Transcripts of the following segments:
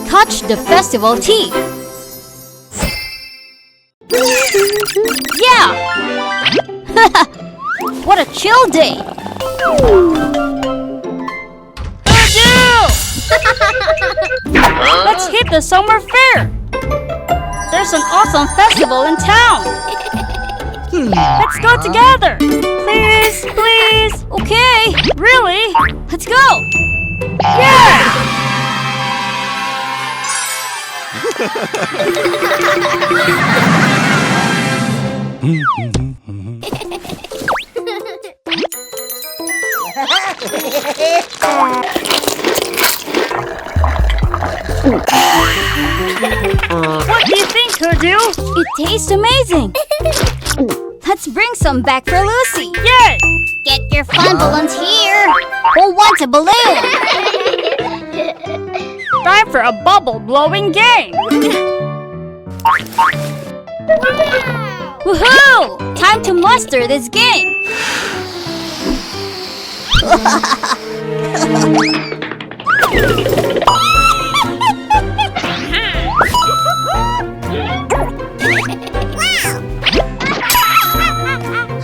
Catch the festival thief! Yeah! What a chill day! Let's hit the summer fair! There's an awesome festival in town! Let's go together! Please, please! Okay, really? Let's go! Yeah! What do you think, Hoodoo? It tastes amazing! Let's bring some back for Lucy! Yes! Get your fun balloons here! Who wants a balloon? Time for a bubble blowing game! Woohoo! Time to master this game!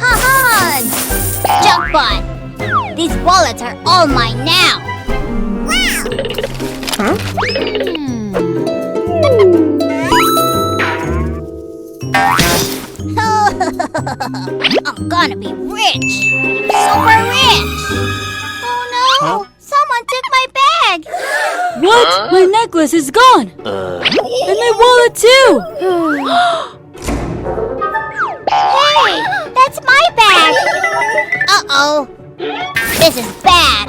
Ha-ha! Jackpot! These wallets are all mine now! I'm gonna be rich! Super rich! Oh no! Someone took my bag! What? My necklace is gone! And my wallet too! Hey! That's my bag! Uh-oh! This is bad!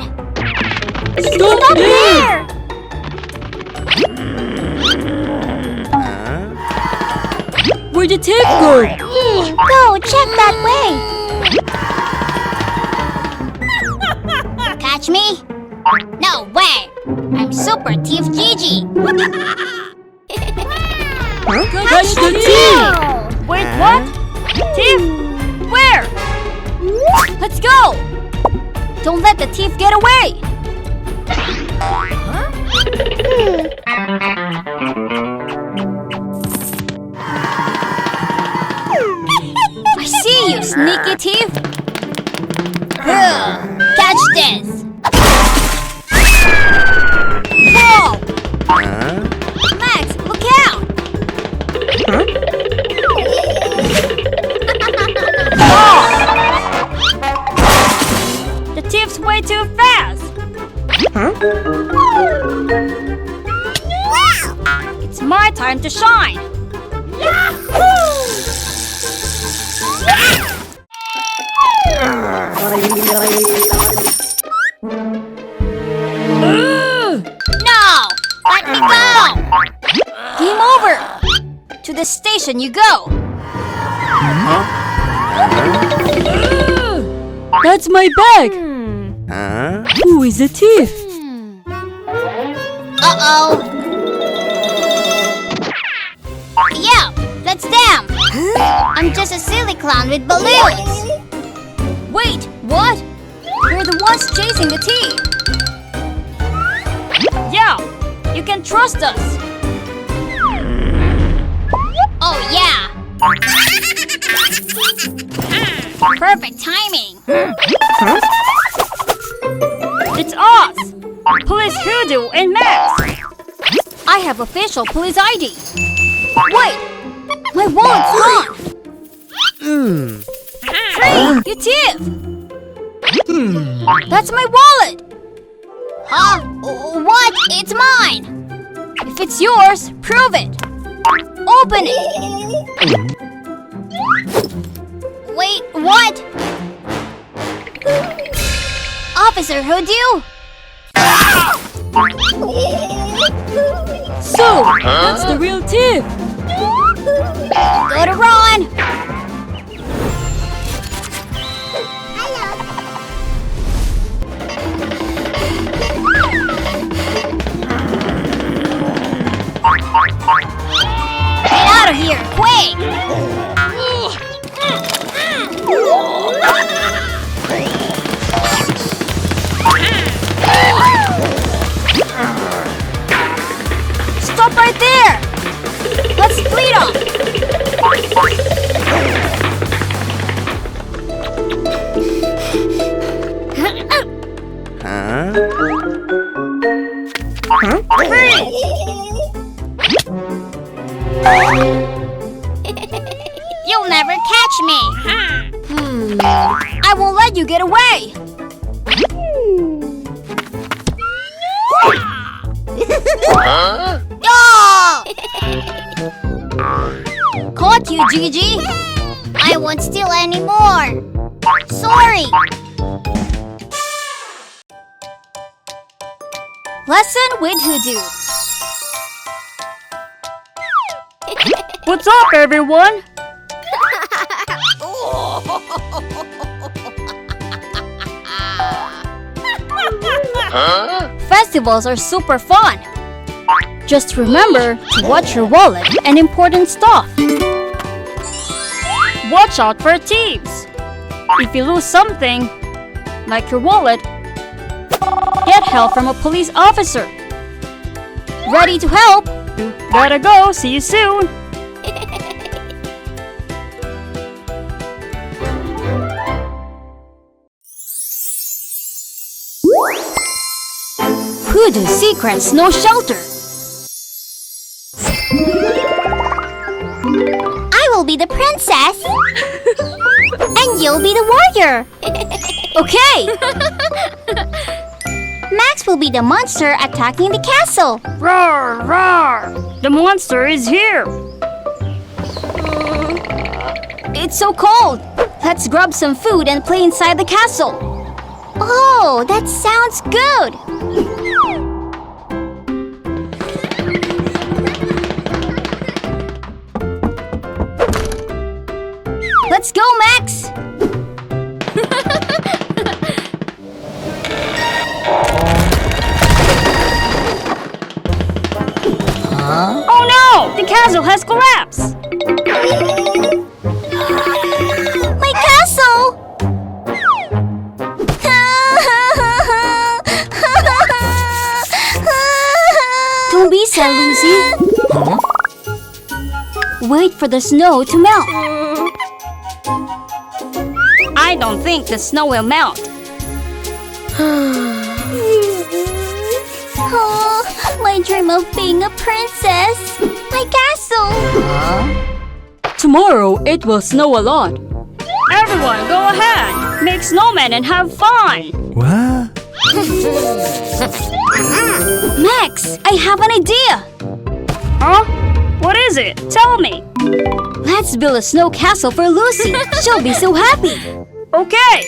Stop there! Where'd the thief go? Go, check that way! Catch me? No way! I'm Super Thief Gigi! Catch the thief! Wait, what? Thief? Where? Let's go! Don't let the thief get away! I see you, sneaky thief! Catch this! Whoa! Max, look out! Oh! The thief's way too fast! It's my time to shine! No! Let me go! Game over! To the station you go! That's my bag! Who is the thief? Uh-oh! Yeah, that's them! I'm just a silly clown with balloons! Wait, what? We're the ones chasing the thief! Yeah, you can trust us! Oh yeah! Perfect timing! It's us! Police Hoodoo and Max! I have official police ID! Wait! My wallet's gone! Free! You thief! That's my wallet! Huh? What? It's mine! If it's yours, prove it! Open it! Wait, what? Officer Hoodoo? So, that's the real thief! Gotta run! Get out of here, quick! Freeze! You'll never catch me. I won't let you get away! Oh! Caught you, Gigi! I won't steal anymore. Sorry. Lesson with Hoodoo. What's up, everyone? Festivals are super fun. Just remember to watch your wallet and important stuff. Watch out for thieves. If you lose something, like your wallet, get help from a police officer. Ready to help? Gotta go. See you soon. Hoodoo Secret Snow Shelter. I will be the princess. And you'll be the warrior. Okay. Max will be the monster attacking the castle. Roar, roar. The monster is here. It's so cold. Let's grab some food and play inside the castle. Oh, that sounds good. Let's go, Max! Oh no! The castle has collapsed! My castle! Don't be sad, Lucy. Wait for the snow to melt. I don't think the snow will melt. Oh, my dream of being a princess. My castle. Tomorrow it will snow a lot. Everyone, go ahead. Make snowmen and have fun. What? Max, I have an idea. Huh? What is it? Tell me. Let's build a snow castle for Lucy. She'll be so happy. Okay.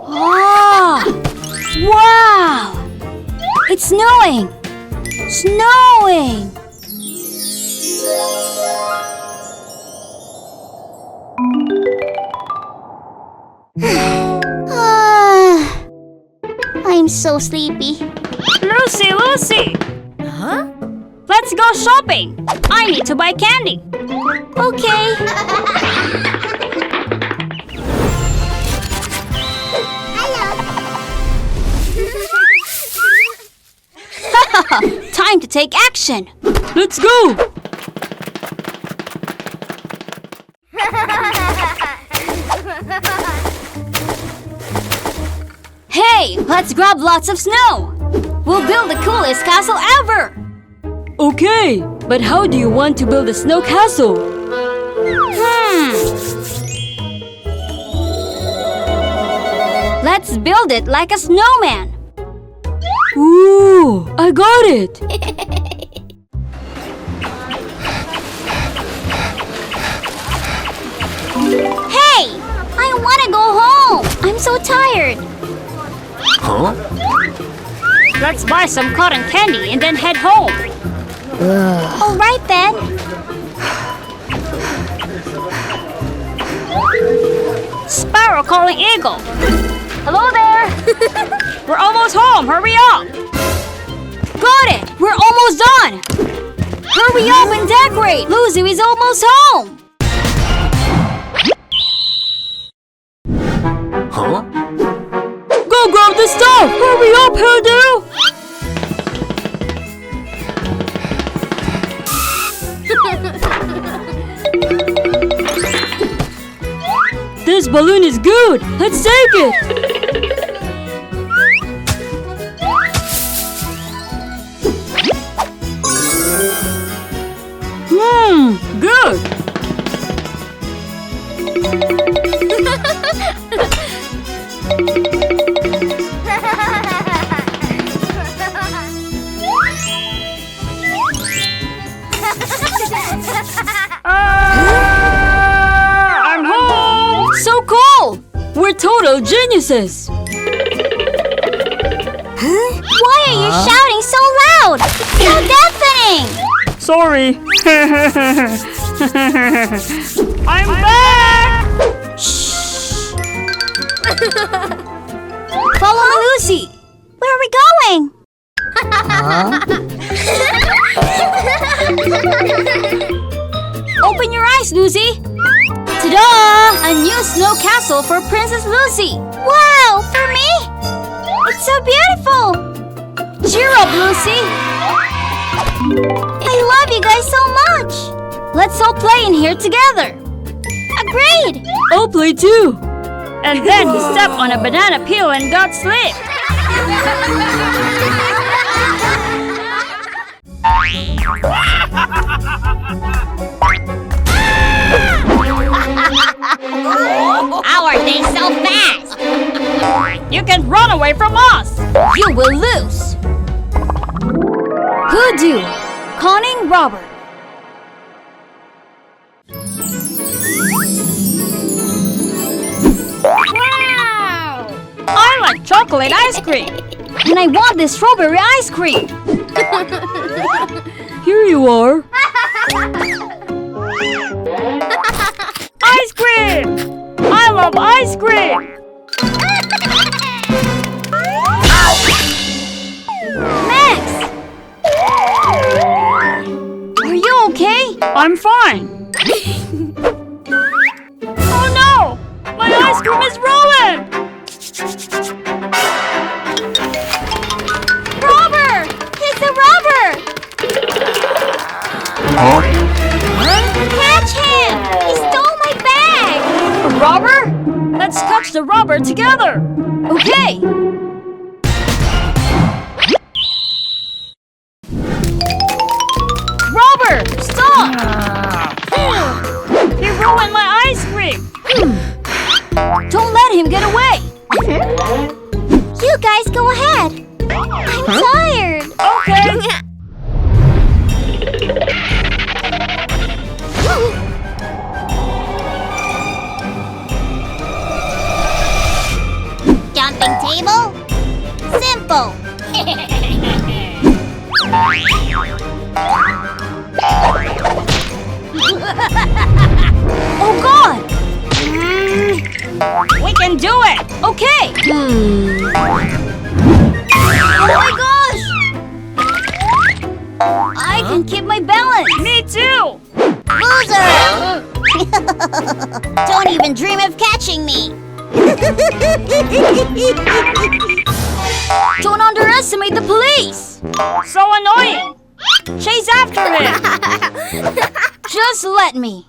Oh, wow! It's snowing! Snowing! I'm so sleepy. Lucy, Lucy! Huh? Let's go shopping! I need to buy candy. Okay. Time to take action! Let's go! Hey, let's grab lots of snow! We'll build the coolest castle ever! Okay, but how do you want to build a snow castle? Let's build it like a snowman! Ooh, I got it! Hey! I want to go home! I'm so tired! Huh? Let's buy some cotton candy and then head home. Alright then. Sparrow calling Eagle. Hello there! We're almost home, hurry up! Got it! We're almost done! Hurry up and decorate! Lucy is almost home! Huh? Go grab the stuff! Hurry up, Hoodoo! This balloon is good. Let's take it. Good. I'm home. So cool. We're total geniuses. Why are you shouting so loud? So deafening! Sorry. I'm back. Follow me, Lucy. Where are we going? Open your eyes, Lucy. Ta-da! A new snow castle for Princess Lucy. Wow, for me? It's so beautiful. Cheer up, Lucy. I love you guys so much. Let's all play in here together. Agreed. I'll play too. And then he stepped on a banana peel and got slipped. How are they so fast? You can run away from us. You will lose. Hoodoo. Conning Robert. Wow! I like chocolate ice cream. And I want this strawberry ice cream. Here you are. Ice cream! I love ice cream! Max! Are you okay? I'm fine. Oh no! My ice cream is ruined! Robber! It's a robber! Catch him! He stole my bag! A robber? Let's catch the robber together! Okay! Robber! Stop! He ruined my ice cream! Don't let him get away! You guys go ahead! I'm tired! Okay! Jumping table? Simple! Oh God! We can do it! Okay! Oh my gosh! I can keep my balance! Me too! Loser! Don't even dream of catching me! Don't underestimate the police! So annoying! Chase after him! Just let me!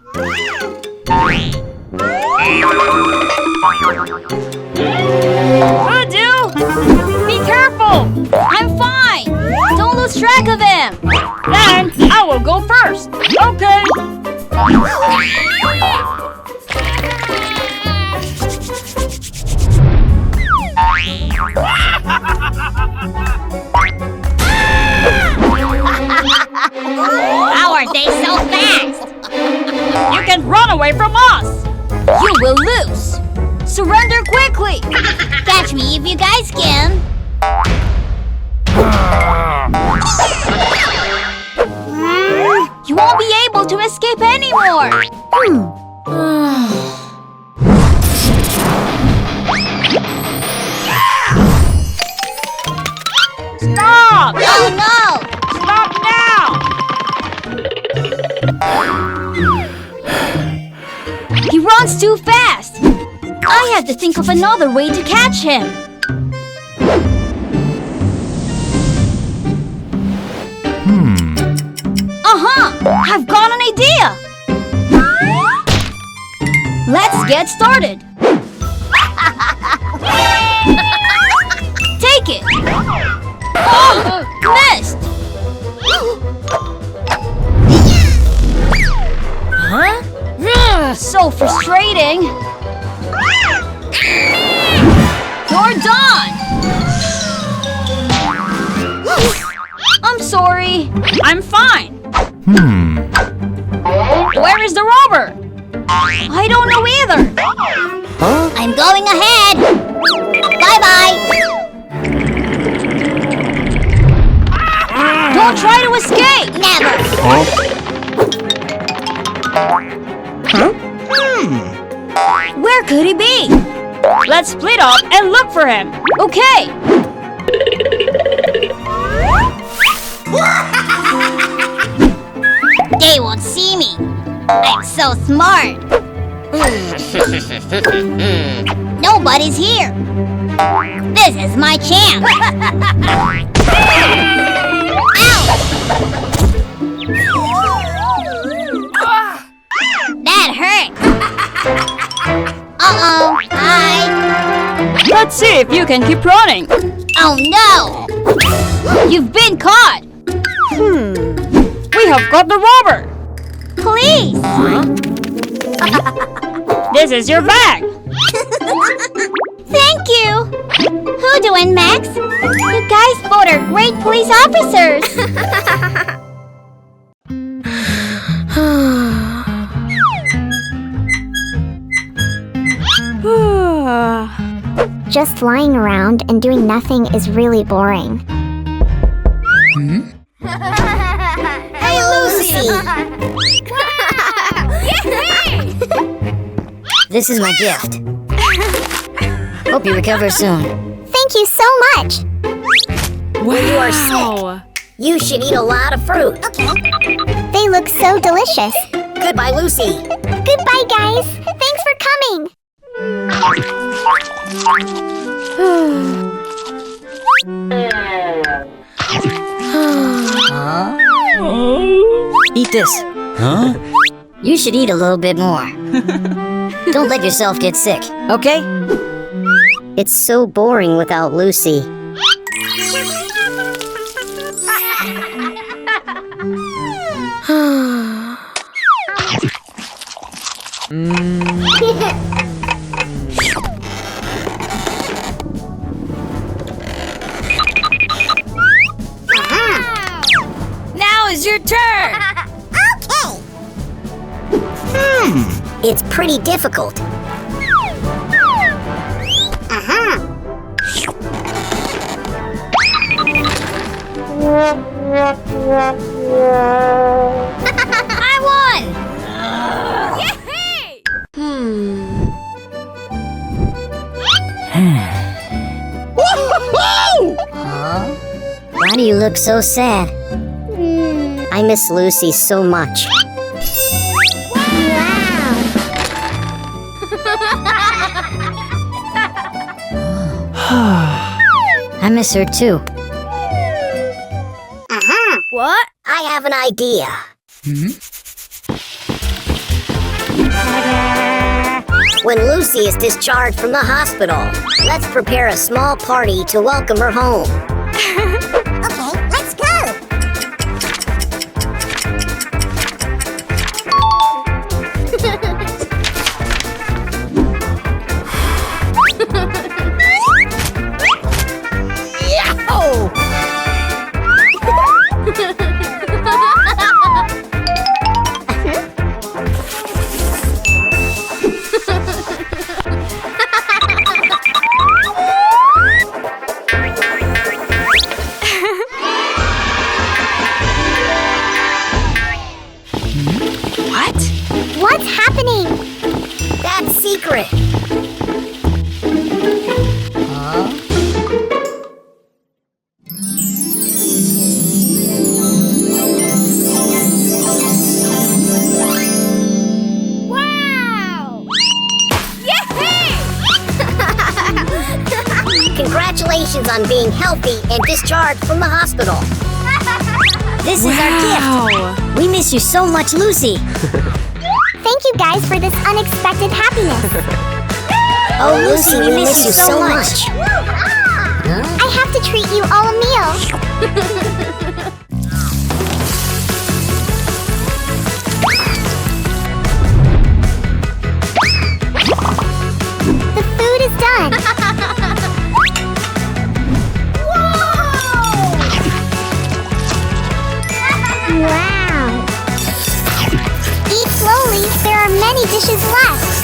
Hoodoo! Be careful! I'm fine! Don't lose track of him! Then I will go first! Okay! How are they so fast? You can run away from us! You will lose! Surrender quickly! Catch me if you guys can! You won't be able to escape anymore! Stop! Oh no! Stop now! He runs too fast! I had to think of another way to catch him! I've got an idea! Let's get started. Take it. Oh, missed. Huh? Ugh, so frustrating. You're done. I'm sorry. I'm fine. Where is the robber? I don't know either. I'm going ahead. Bye-bye. Don't try to escape. Never. Where could he be? Let's split up and look for him. Okay. They won't see me. I'm so smart. Nobody's here. This is my chance. Ouch! That hurt. Uh-oh. Hi. Let's see if you can keep running. Oh no. You've been caught. We have got the robber. Please. This is your bag. Thank you. Hoodoo and Max, you guys both are great police officers. Just lying around and doing nothing is really boring. Hey, Lucy. This is my gift. Hope you recover soon. Thank you so much! When you are sick, you should eat a lot of fruit. They look so delicious. Goodbye, Lucy. Goodbye, guys! Thanks for coming! Eat this. Huh? You should eat a little bit more. Don't let yourself get sick, okay? It's so boring without Lucy. Now is your turn. Okay! It's pretty difficult. I won. Why do you look so sad? I miss Lucy so much. I miss her too. What? I have an idea. When Lucy is discharged from the hospital, let's prepare a small party to welcome her home. Okay, let's go! What's happening? That's secret. Wow! Yay! Congratulations on being healthy and discharged from the hospital. This is our gift. We miss you so much, Lucy. Thank you guys for this unexpected happiness. Oh, Lucy, we miss you so much. I have to treat you all a meal. The food is done. Wow. Eat slowly. There are many dishes left.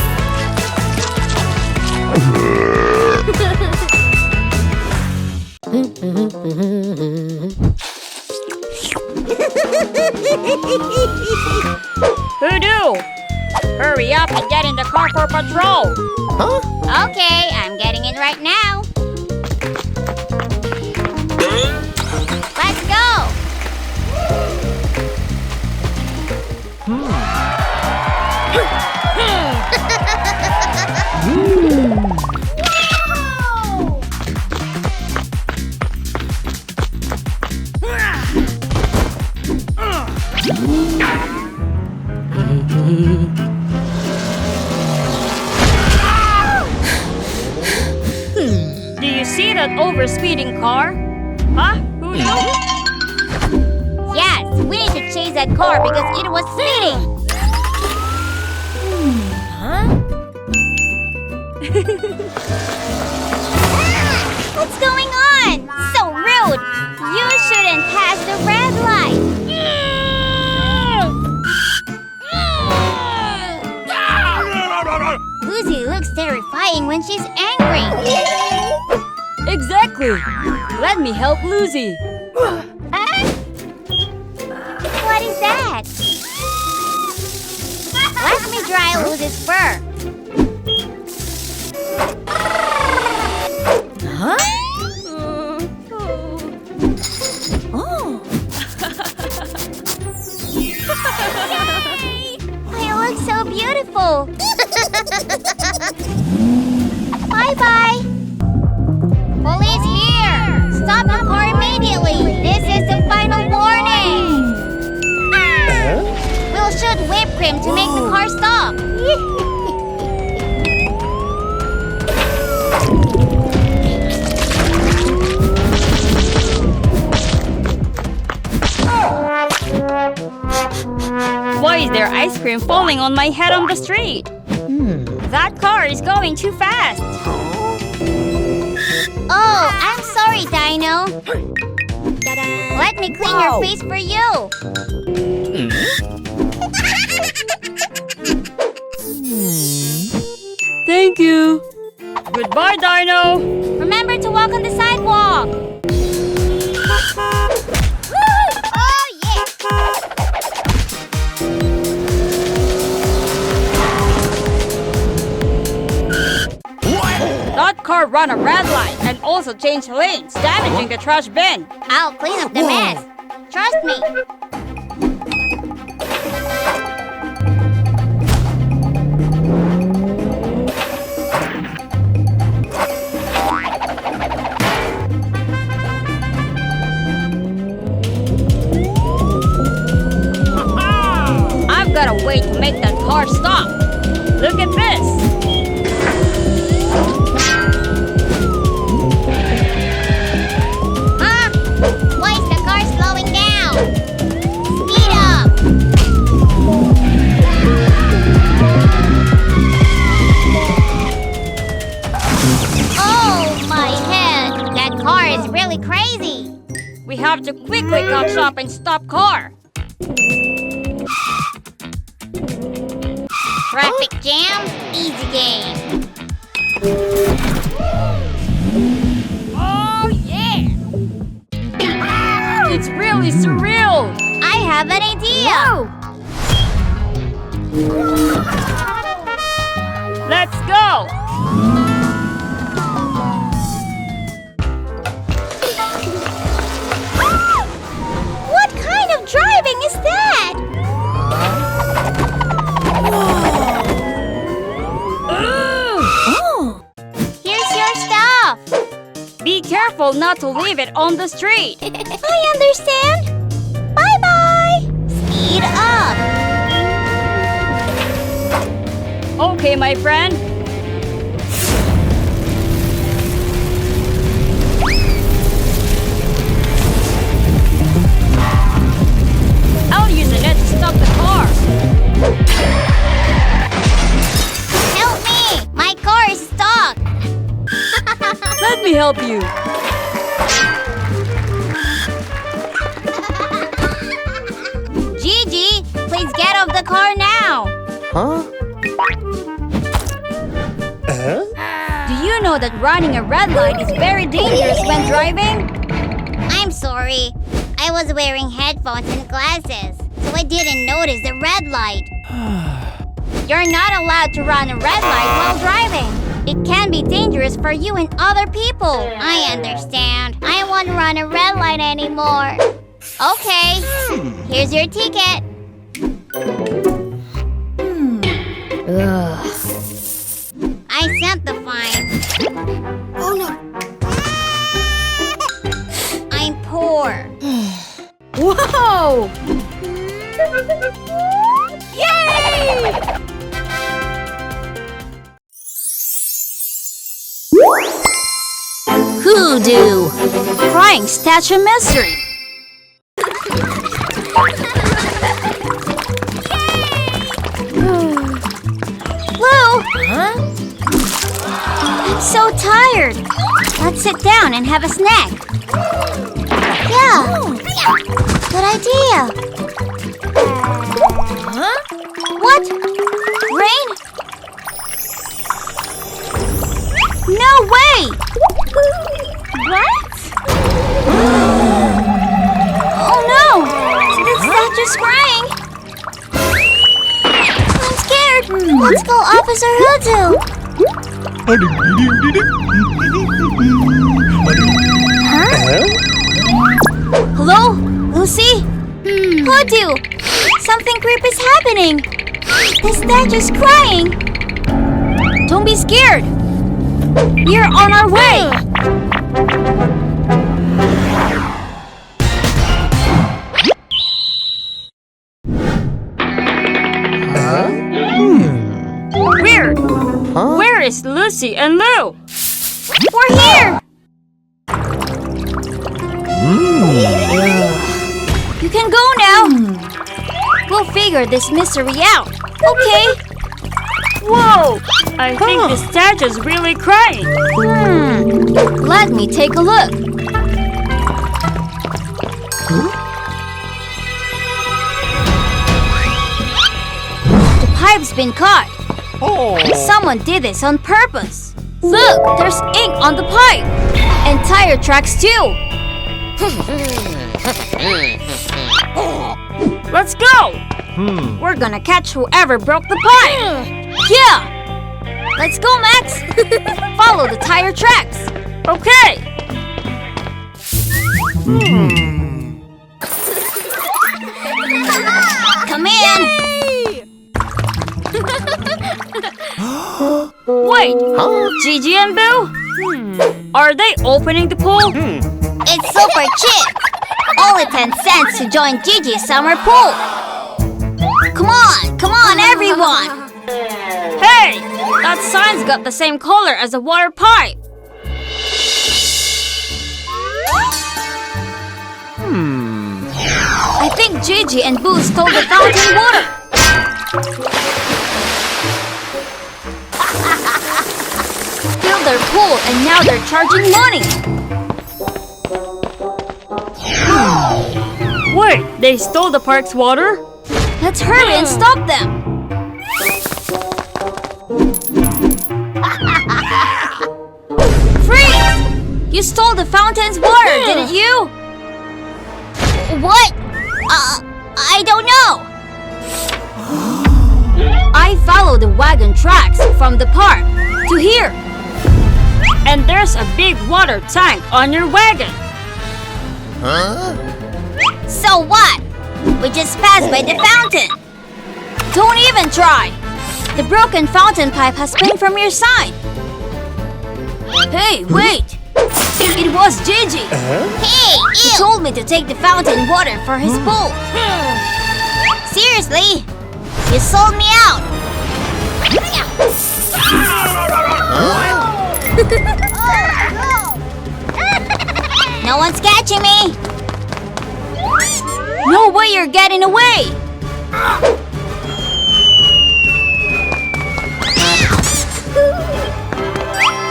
Hoodoo! Hurry up and get in the car for patrol. Okay, I'm getting in right now. Let's go! Do you see that overspeeding car? Huh? Hoodoo? Yes, we need to chase that car because it was speeding. What's going on? So rude! You shouldn't pass the red light. Lucy looks terrifying when she's angry. Exactly. Let me help Lucy. What is that? Let me dry Lucy's fur. I look so beautiful. Bye-bye. Police here! Stop the car immediately! This is the final warning! We'll shoot whipped cream to make the car stop. Why is there ice cream falling on my head on the street? That car is going too fast. Oh, I'm sorry, Dino. Let me clean your face for you. Thank you. Goodbye, Dino. Remember to walk on the sidewalk. Oh, yeah. That car ran a red light and also changed lanes, damaging the trash bin. I'll clean up the mess. Trust me. I've got a way to make that car stop. Look at this. Huh? Why is the car slowing down? Speed up! Oh, my head! That car is really crazy. We have to quickly cut shop and stop car. Traffic jam? Easy game. Oh, yeah! It's really surreal. I have an idea. Let's go. What kind of driving is that? Here's your stuff. Be careful not to leave it on the street. I understand. Bye-bye. Speed up. okay, my friend? I'll use the net to stop the car. Help me! My car is stuck! Let me help you. Gigi, please get off the car now! Huh? Do you know that running a red light is very dangerous when driving? I'm sorry. I was wearing headphones and glasses, so I didn't notice the red light. You're not allowed to run a red light while driving. It can be dangerous for you and other people. I understand. I won't run a red light anymore. Okay, here's your ticket. I sent the fine. Oh no. I'm poor. Whoa! Yay! Hoodoo! Crying statue mystery. Blue! Huh? I'm so tired. Let's sit down and have a snack. Yeah. Good idea. Huh? What? Rain? No way! What? Oh no! The statue's crying! I'm scared. Let's call Officer Hoodoo. Hello? Lucy? Hoodoo! Something creepy is happening! The statue's crying! Don't be scared! We're on our way! Weird! Huh? Where is Lucy and Lou? We're here! You can go now! We'll figure this mystery out, okay? Whoa! I think the statue's really crying. Let me take a look. The pipe's been caught. Someone did this on purpose. Look, there's ink on the pipe. And tire tracks too. Let's go! We're gonna catch whoever broke the pipe! Yeah! Let's go, Max! Follow the tire tracks! Okay! Come in! Wait! Gigi and Boo? Are they opening the pool? It's super cheap. Only 10 cents to join Gigi's summer pool. Come on, everyone. Hey! That sign's got the same color as a water pipe. I think Gigi and Boo stole the fountain water. Filled their pool and now they're charging money. Wait, they stole the park's water? Let's hurry and stop them. Freeze! You stole the fountain's water, didn't you? What? I don't know. I followed the wagon tracks from the park to here. And there's a big water tank on your wagon. So what? We just passed by the fountain. Don't even try. The broken fountain pipe has been from your side. Hey, wait. It was Gigi. Hey, He ew. told me to take the fountain water for his pool. Seriously? You sold me out. No one's catching me! No way you're getting away!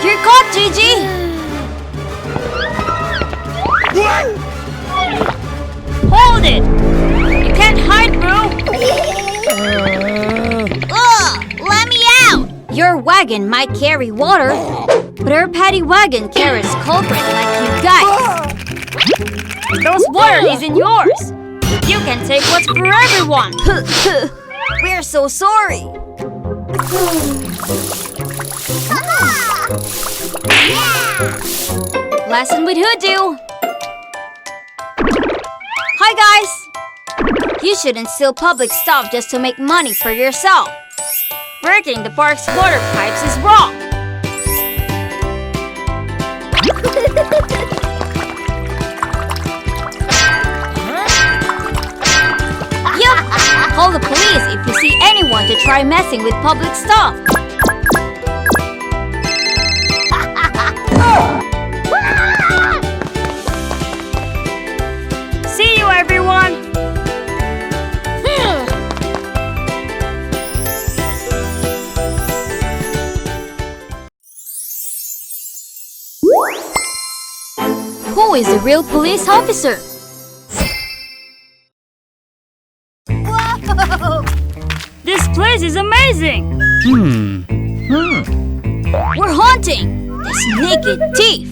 You're caught, Gigi! Hold it! You can't hide, bro! Ugh! Let me out! Your wagon might carry water, but our paddy wagon carries culprit like you guys. Those water isn't yours! You can take what's for everyone! We're so sorry. Lesson with Hoodoo! Hi guys! You shouldn't steal public stuff just to make money for yourself. Breaking the park's water pipes is wrong. Yup! Call the police if you see anyone to try messing with public stuff. See you, everyone! Who is the real police officer? This place is amazing! We're hunting this naked thief!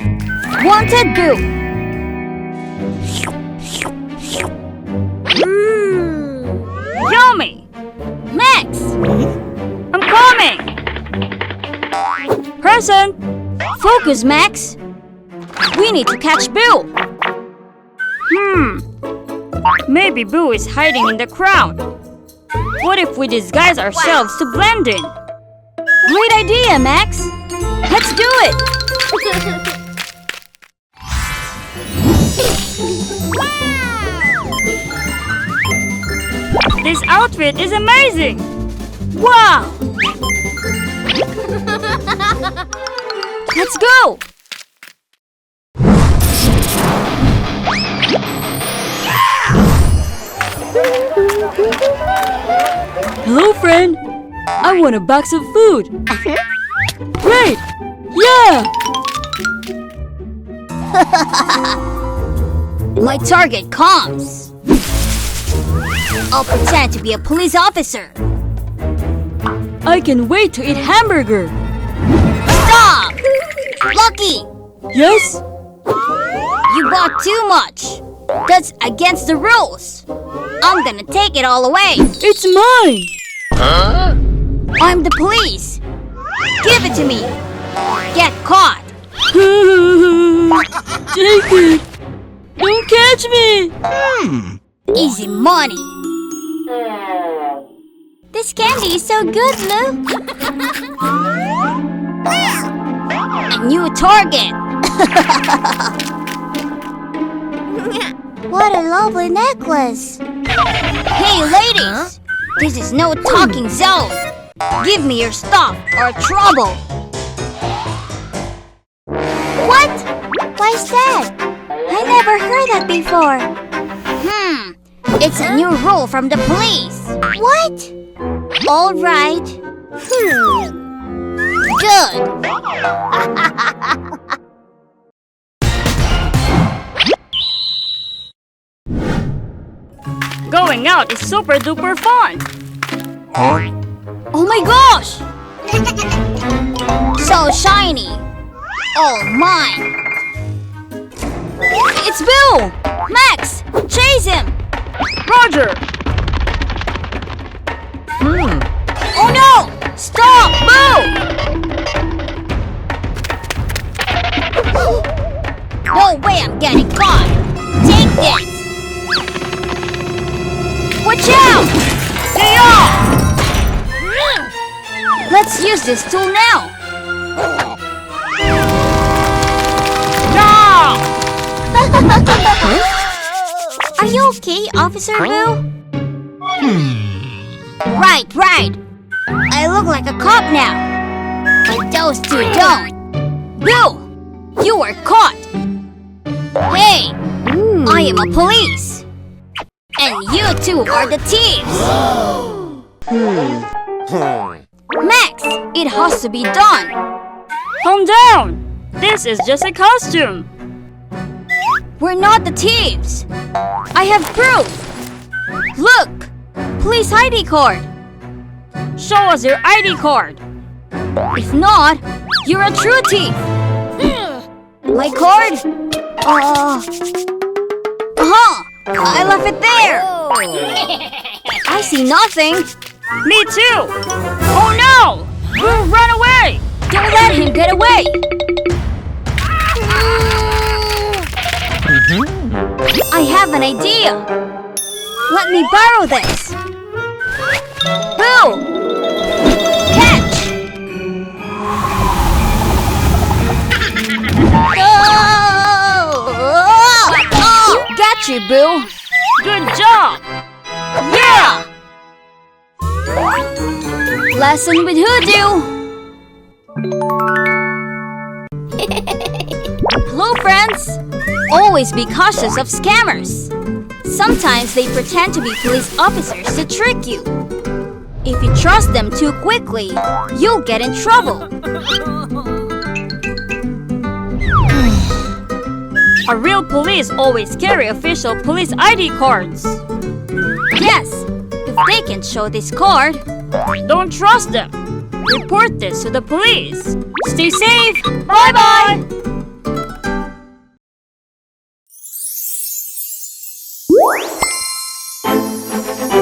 Wanted Boo! Yummy! Max! I'm coming! Present! Focus, Max! We need to catch Boo! Maybe Boo is hiding in the crowd. What if we disguise ourselves to blend in? Great idea, Max! Let's do it! This outfit is amazing! Wow! Let's go! Hello, friend! I want a box of food! Great! Yeah! My target comes! I'll pretend to be a police officer! I can wait to eat hamburger! Stop! Lucky! Yes? You bought too much! That's against the rules! I'm gonna take it all away! It's mine! I'm the police! Give it to me! Get caught! Take it! Don't catch me! Easy money! This candy is so good, Lou! A new target! What a lovely necklace! Hey, ladies! This is no talking zone! Give me your stuff or trouble! What? Why's that? I never heard that before. It's a new rule from the police. What? All right. Good. Going out is super duper fun! Huh? Oh my gosh! So shiny. All mine. It's Bill! Max, chase him. Roger! Oh no! Stop! Move! No way I'm getting caught. Take this. Watch out! Stay off! Let's use this tool now. No! Are you okay, Officer Boo? Right. I I look like a cop now. But those two don't. Blue, you are caught. Hey, I am a police. And you two are the thieves. Max, it has to be done. Calm down. This is just a costume. We're not the thieves. I have proof. Look, police ID card. Show us your ID card. If not, you're a true thief. My card? I left it there. I see nothing. Me too. Oh no! Run away! Don't let him get away. I have an idea. Let me borrow this. Boo! Catch! Oh! Got you, Boo. Good job! Yeah! Lesson with Hoodoo. Hello, friends. Always be cautious of scammers. Sometimes they pretend to be police officers to trick you. If you trust them too quickly, you'll get in trouble. A real police always carry official police ID cards. Yes, if they can show this card. Don't trust them. Report this to the police. Stay safe. Bye-bye.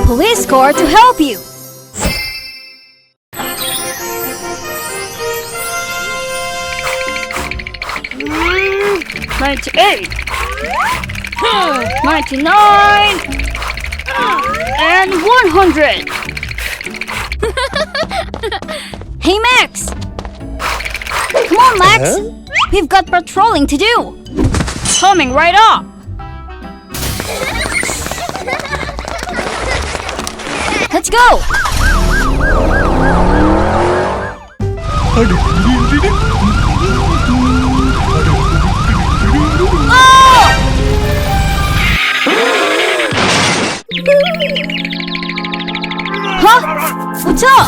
Police car to help you. $98, $99, and $100. Hey, Max! Come on, Max! We've got patrolling to do. Coming right up. Let's go! Huh? What's up?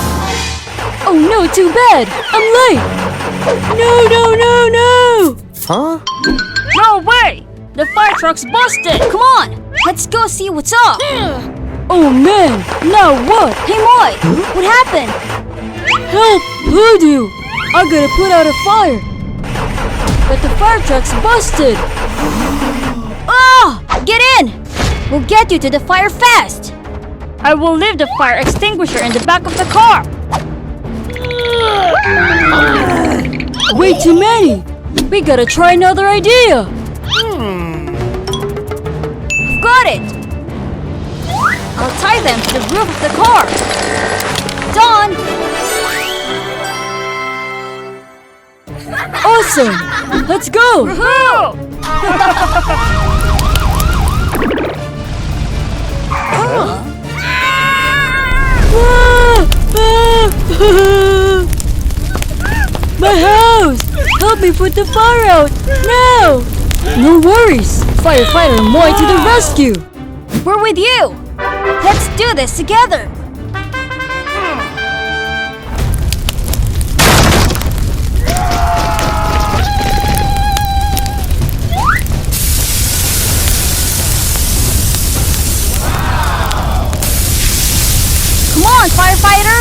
Oh no, too bad. I'm late. No. Huh? No way. The fire truck's busted. Come on! Let's go see what's up! Oh man, now what? Hey, Moy! What happened? Help, Hoodoo. I gotta put out a fire. But the fire truck's busted. Oh! Get in! We'll get you to the fire fast! I will leave the fire extinguisher in the back of the car. Way too many. We gotta try another idea. I've got it! I'll tie them to the roof of the car. Done! Awesome. Let's go. My house! Help me put the fire out! Now! No worries! Firefighter Moy to the rescue! We're with you! Let's do this together! Come on, firefighter!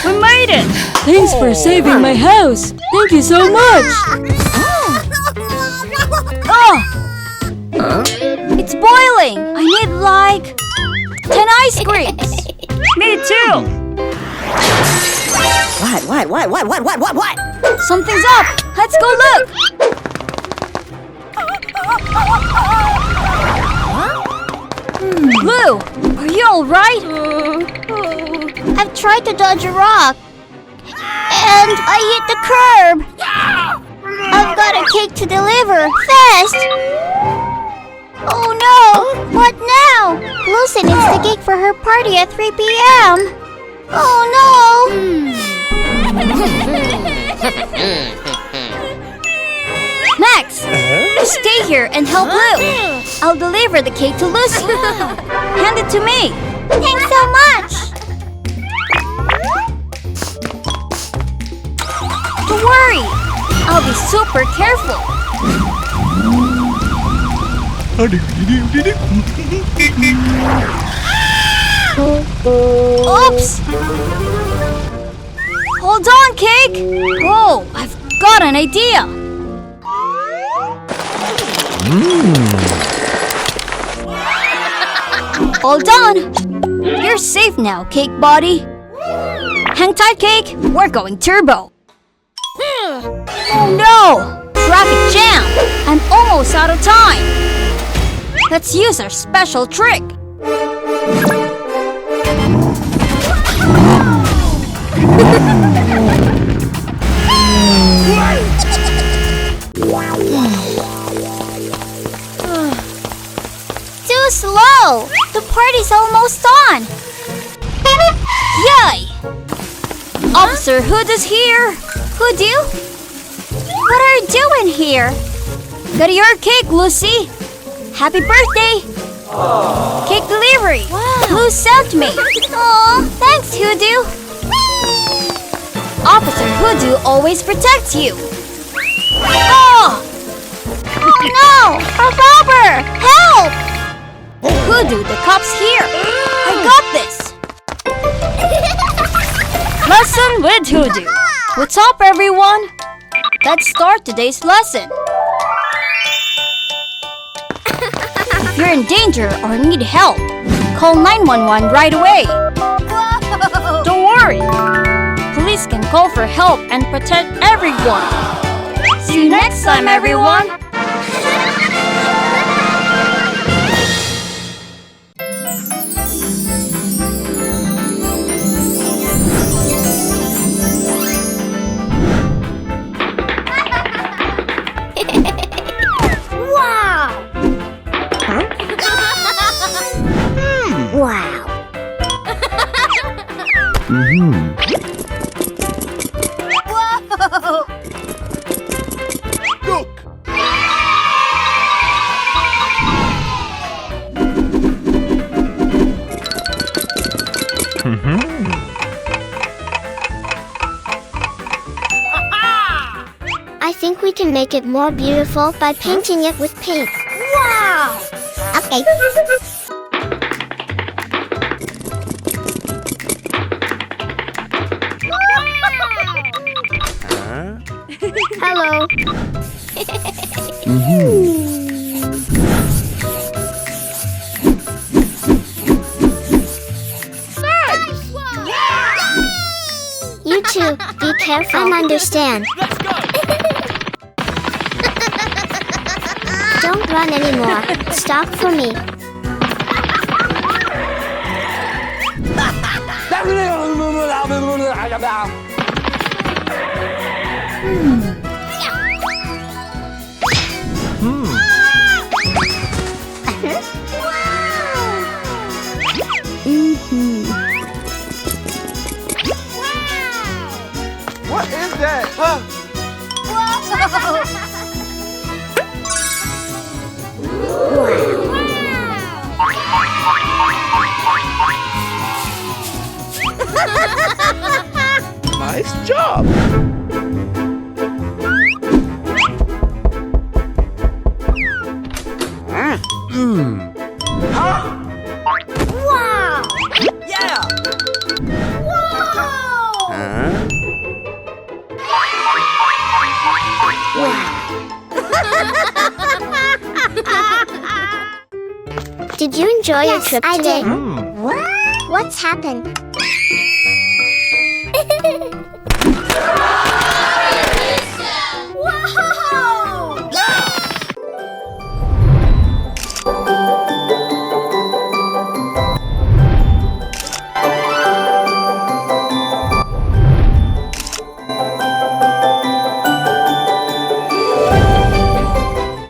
We made it! Thanks for saving my house! Thank you so much! Oh! It's boiling! I need like 10 ice creams! Me too! What? Something's up! Let's go look! Blue, are you alright? I've tried to dodge a rock. And I hit the curb! cake to deliver. Fast! Oh no! What now? Lucy needs the cake for her party at 3 p.m. Oh no! Max, you stay here and help Lou. I'll deliver the cake to Lucy. Hand it to me. Thanks so much! Don't worry. I'll be super careful. Oops! Hold on, Cake! Whoa, I've got an idea! All done! You're safe now, Cake Body. Hang tight, Cake. We're going turbo. Oh no! Traffic jam! I'm almost out of time. Let's use our special trick. Too slow! The party's almost on! Yay! Officer Hood is here. Hoodoo? What are you doing here? Got your cake, Lucy. Happy birthday! Cake delivery. Who sent me? Aw, thanks, Hoodoo. Officer Hoodoo always protects you. Oh! Oh no! A robber! Help! Hoodoo, the cop's here. I got this. Lesson with Hoodoo. What's up, everyone? Let's start today's lesson. If you're in danger or need help, call 911 right away. Don't worry. Police can call for help and protect everyone. See you next time, everyone. Wow. I think we can make it more beautiful by painting it with pink. Wow! Okay. Hello. You two, be careful. I understand. Don't run anymore. Stop for me. What is that? Nice job. Wow! Yeah. Did you enjoy your trip I today? did. What's happened?